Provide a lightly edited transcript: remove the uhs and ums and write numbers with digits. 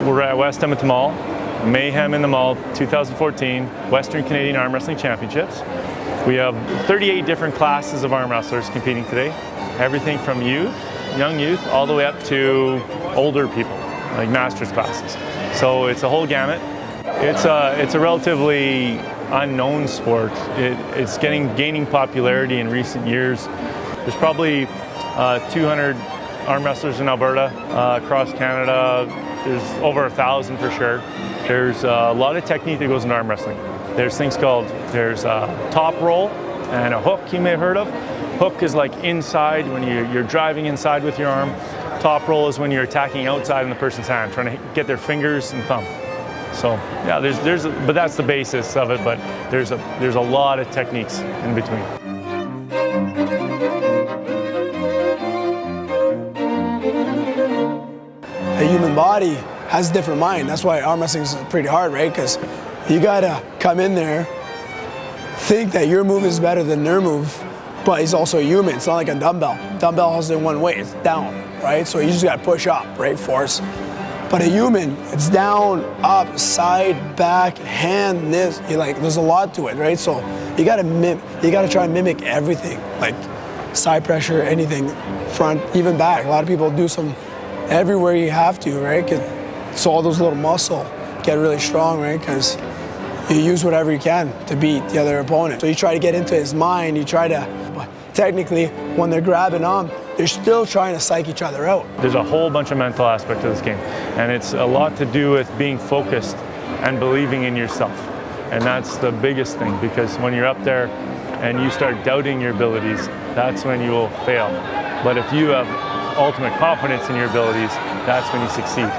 We're at West Edmonton Mall, Mayhem in the Mall 2014 Western Canadian Arm Wrestling Championships. We have 38 different classes of arm wrestlers competing today. Everything from youth, young youth, all the way up to older people, like masters classes. So it's a whole gamut. It's a relatively unknown sport. It's gaining popularity in recent years. There's probably 200 arm wrestlers in Alberta, across Canada. There's over 1,000 for sure. There's a lot of technique that goes into arm wrestling. There's things called, there's a top roll and a hook you may have heard of. Hook is like inside when you're driving inside with your arm. Top roll is when you're attacking outside in the person's hand, trying to get their fingers and thumb. So yeah, but that's the basis of it, but there's a lot of techniques in between. The human body has a different mind. That's why arm wrestling is pretty hard, right? Because you gotta come in there, think that your move is better than their move, but he's also human. It's not like a dumbbell. Dumbbell has it one way, it's down, right? So you just gotta push up, right? Force. But a human, it's down, up, side, back, hand, this. There's a lot to it, right? So you gotta try and mimic everything, like side pressure, anything, front, even back. A lot of people do some everywhere you have to, right? So all those little muscles get really strong, right? Because you use whatever you can to beat the other opponent. So you try to get into his mind, but technically, when they're grabbing on, they're still trying to psych each other out. There's a whole bunch of mental aspect to this game, and it's a lot to do with being focused and believing in yourself. And that's the biggest thing, because when you're up there and you start doubting your abilities, that's when you will fail. But if you have ultimate confidence in your abilities, that's when you succeed.